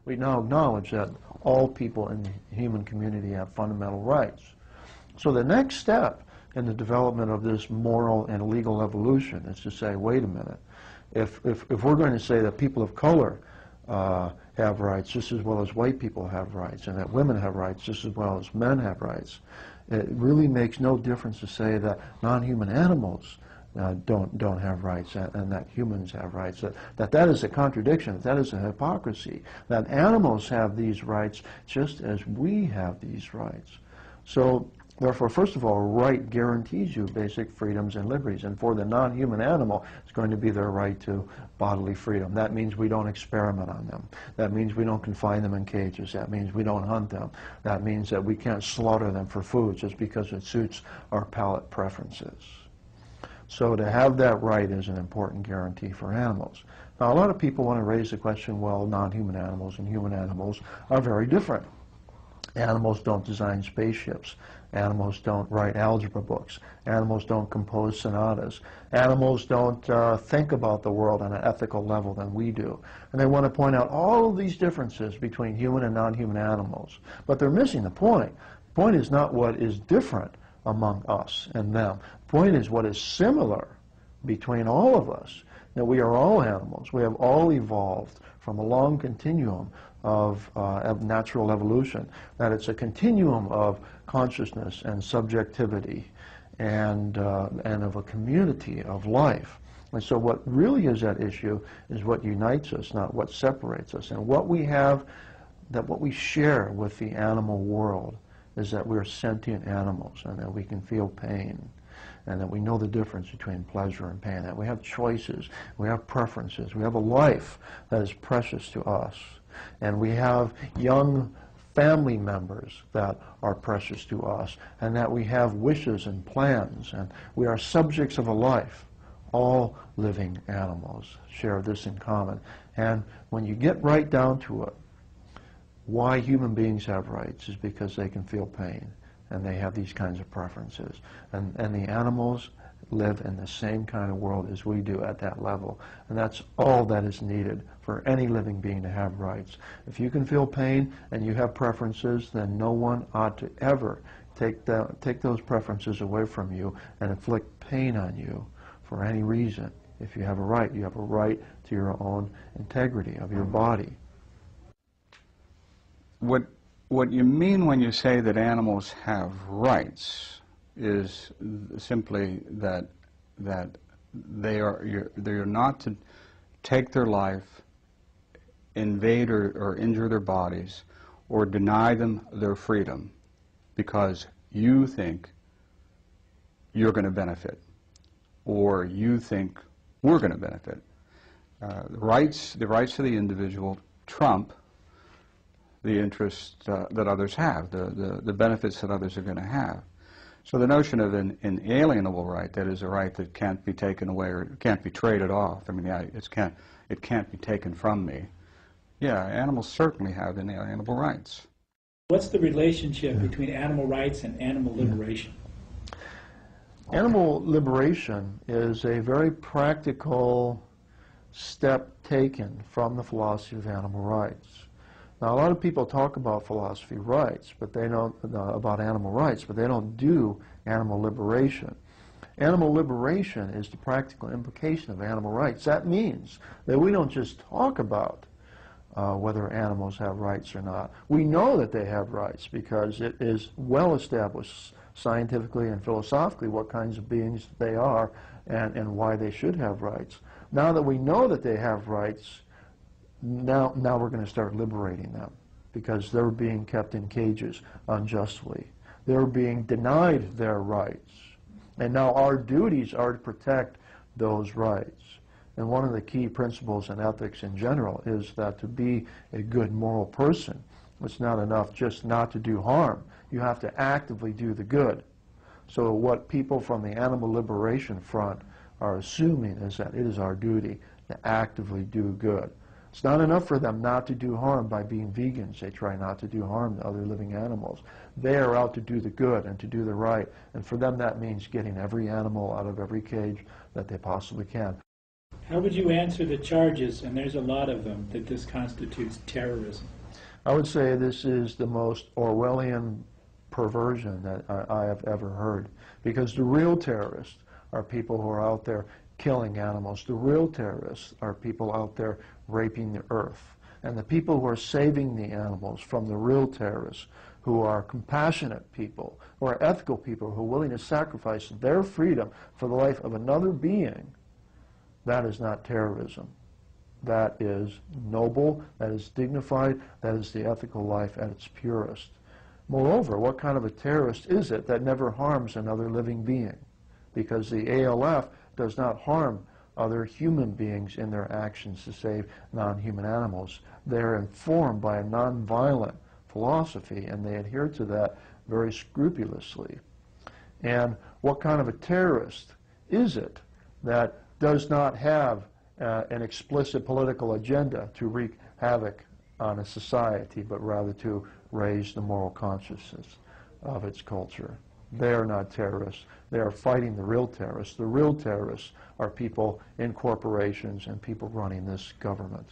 We now acknowledge that all people in the human community have fundamental rights. So the next step in the development of this moral and legal evolution is to say, wait a minute, if we're going to say that people of color have rights just as well as white people have rights, and that women have rights just as well as men have rights, it really makes no difference to say that non-human animals don't have rights and that humans have rights. That is a contradiction. That is a hypocrisy. That animals have these rights just as we have these rights. So therefore, first of all, right guarantees you basic freedoms and liberties. And for the non-human animal, it's going to be their right to bodily freedom. That means we don't experiment on them. That means we don't confine them in cages. That means we don't hunt them. That means that we can't slaughter them for food just because it suits our palate preferences. So to have that right is an important guarantee for animals. Now, a lot of people want to raise the question, well, non-human animals and human animals are very different. Animals don't design spaceships. Animals don't write algebra books. Animals don't compose sonatas. Animals don't think about the world on an ethical level than we do. And they want to point out all of these differences between human and non-human animals. But they're missing the point. The point is not what is different among us and them. The point is what is similar between all of us. That we are all animals. We have all evolved from a long continuum of natural evolution. That it's a continuum of consciousness and subjectivity and of a community of life. And so what really is at issue is what unites us, not what separates us. And what we have, that what we share with the animal world is that we're sentient animals and that we can feel pain and that we know the difference between pleasure and pain, that we have choices, we have preferences, we have a life that is precious to us, and we have young family members that are precious to us, and that we have wishes and plans, and we are subjects of a life. All living animals share this in common. And when you get right down to it, why human beings have rights is because they can feel pain and they have these kinds of preferences. And the animals live in the same kind of world as we do at that level. And that's all that is needed for any living being to have rights. If you can feel pain and you have preferences, then no one ought to ever take those preferences away from you and inflict pain on you for any reason. If you have a right, you have a right to your own integrity of your body. What you mean when you say that animals have rights is simply that they are not to take their life, invade or injure their bodies, or deny them their freedom because you think you're going to benefit, or you think we're going to benefit. The rights of the individual trump the interests that others have, the benefits that others are going to have. So the notion of an inalienable right, that is a right that can't be taken away or can't be traded off, I mean, it can't be taken from me. Yeah, animals certainly have inalienable rights. What's the relationship between animal rights and animal liberation? Animal liberation is a very practical step taken from the philosophy of animal rights. Now, a lot of people talk about philosophy rights, but they don't about animal rights, but they don't do animal liberation. Animal liberation is the practical implication of animal rights. That means that we don't just talk about whether animals have rights or not. We know that they have rights because it is well established scientifically and philosophically what kinds of beings they are and why they should have rights. Now that we know that they have rights, now we're going to start liberating them because they're being kept in cages unjustly. They're being denied their rights. And now our duties are to protect those rights. And one of the key principles in ethics in general is that to be a good moral person, it's not enough just not to do harm. You have to actively do the good. So what people from the animal liberation front are assuming is that it is our duty to actively do good. It's not enough for them not to do harm by being vegans. They try not to do harm to other living animals. They are out to do the good and to do the right. And for them that means getting every animal out of every cage that they possibly can. How would you answer the charges, and there's a lot of them, that this constitutes terrorism? I would say this is the most Orwellian perversion that I have ever heard, because the real terrorists are people who are out there killing animals. The real terrorists are people out there raping the earth. And the people who are saving the animals from the real terrorists, who are compassionate people, who are ethical people, who are willing to sacrifice their freedom for the life of another being, that is not terrorism. That is noble, that is dignified, that is the ethical life at its purest. Moreover, what kind of a terrorist is it that never harms another living being? Because the ALF does not harm other human beings in their actions to save non-human animals. They're informed by a nonviolent philosophy, and they adhere to that very scrupulously. And what kind of a terrorist is it that does not have an explicit political agenda to wreak havoc on a society, but rather to raise the moral consciousness of its culture? They are not terrorists. They are fighting the real terrorists. The real terrorists are people in corporations and people running this government.